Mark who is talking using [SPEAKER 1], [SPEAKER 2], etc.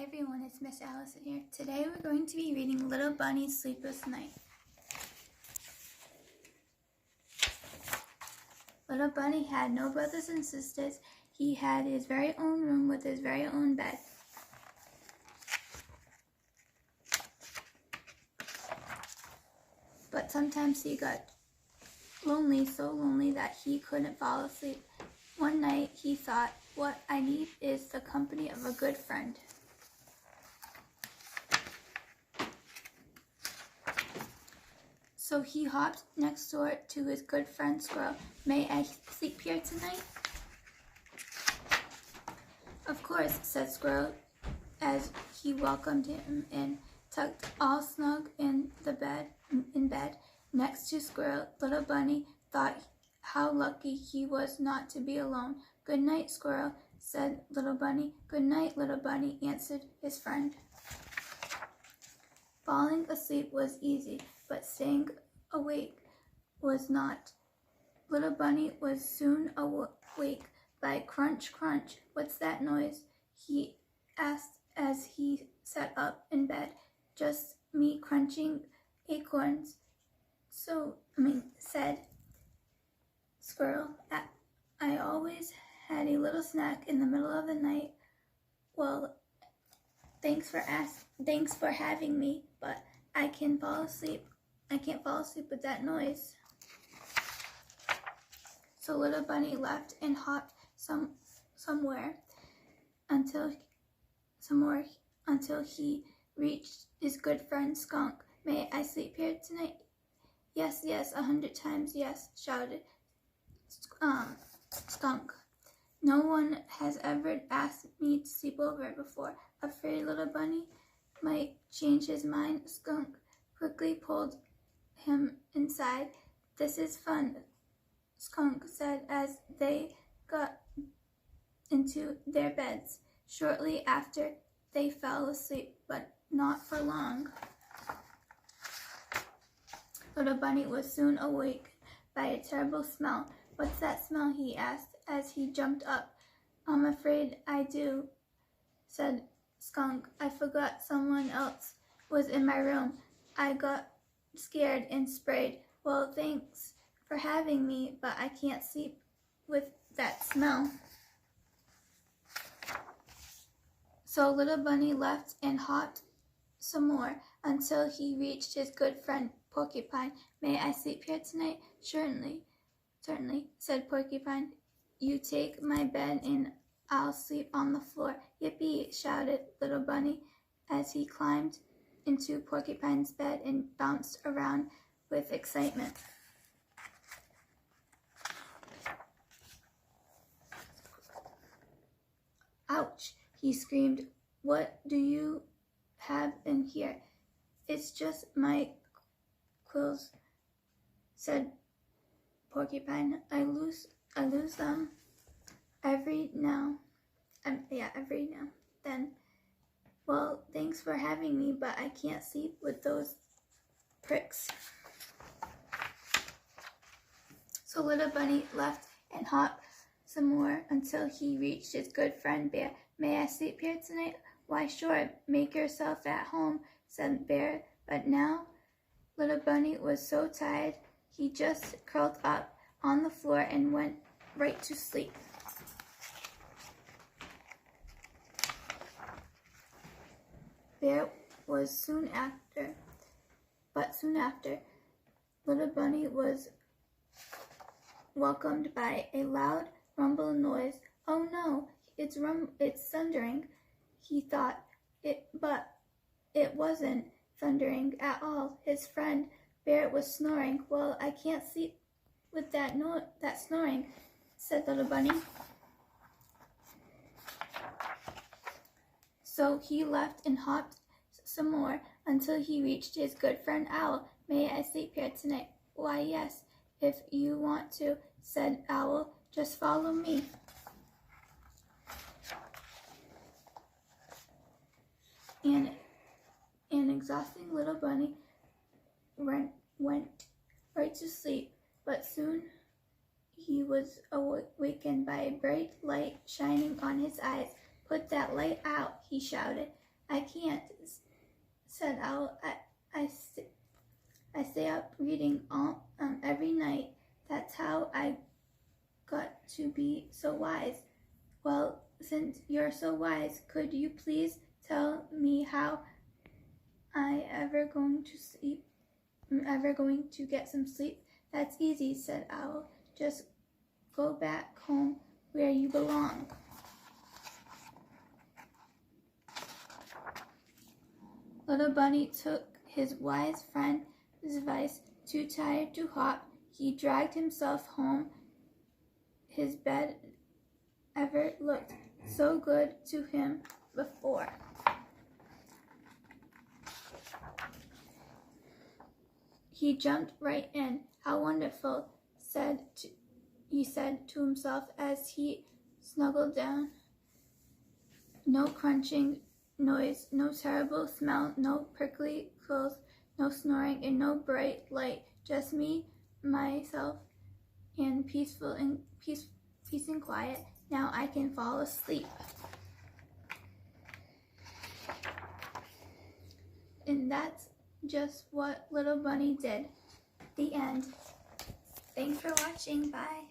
[SPEAKER 1] Hi everyone, it's Miss Allison here. Today we're going to be reading Little Bunny's Sleepless Night. Little Bunny had no brothers and sisters. He had his very own room with his very own bed. But sometimes he got lonely, so lonely that he couldn't fall asleep. One night he thought, what I need is the company of a good friend. So he hopped next door to his good friend Squirrel. May I sleep here tonight? Of course, said Squirrel as he welcomed him in, tucked all snug in bed next to Squirrel. Little Bunny thought how lucky he was not to be alone. Good night, Squirrel, said Little Bunny. Good night, Little Bunny, answered his friend. Falling asleep was easy, but staying awake was not. Little Bunny was soon awake by crunch, crunch. What's that noise? He asked as he sat up in bed. Just me crunching acorns, said Squirrel. I always had a little snack in the middle of the night. Well, thanks for having me, but I can't fall asleep with that noise. So Little Bunny left and hopped somewhere until he reached his good friend Skunk. May I sleep here tonight? Yes, 100 times yes, shouted Skunk. No one has ever asked me to sleep over before. Afraid Little Bunny might change his mind, Skunk quickly pulled him inside. This is fun, Skunk said as they got into their beds. Shortly after, they fell asleep, but not for long. Little Bunny was soon awake by a terrible smell. What's that smell? He asked as he jumped up. I'm afraid I do, said Skunk. I forgot someone else was in my room. I got scared and sprayed. Well, thanks for having me, but I can't sleep with that smell. So Little Bunny left and hopped some more until he reached his good friend Porcupine. May I sleep here tonight? Certainly, said Porcupine. You take my bed and I'll sleep on the floor. Yippee, shouted Little Bunny as he climbed into Porcupine's bed and bounced around with excitement. Ouch, he screamed. What do you have in here? It's just my quills, said Porcupine. I lose them every now and then. Well, thanks for having me, but I can't sleep with those pricks. So Little Bunny left and hopped some more until he reached his good friend Bear. May I sleep here tonight? Why, sure, make yourself at home, said Bear. But now Little Bunny was so tired, he just curled up on the floor and went right to sleep. Bear was soon after, Little Bunny was welcomed by a loud rumbling noise. Oh no, it's thundering, he thought. But it wasn't thundering at all. His friend Bear was snoring. Well, I can't sleep with that snoring, said Little Bunny. So he left and hopped some more until he reached his good friend Owl. May I sleep here tonight? Why, yes, if you want to, said Owl. Just follow me. And an exhausting Little Bunny went right to sleep, but soon he was awakened by a bright light shining on his eyes. Put that light out, he shouted. I can't, said Owl. I stay up reading every night. That's how I got to be so wise. Well, since you're so wise, could you please tell me how I ever going to sleep? Ever going to get some sleep? That's easy, said Owl. Just go back home where you belong. Little Bunny took his wise friend's advice. Too tired to hop, he dragged himself home. His bed ever looked so good to him before. He jumped right in. How wonderful, he said to himself as he snuggled down. No crunching noise, no terrible smell, no prickly clothes, no snoring, and no bright light. Just me, myself, and peace and quiet. Now I can fall asleep. And that's just what Little Bunny did. The end. Thanks for watching. Bye.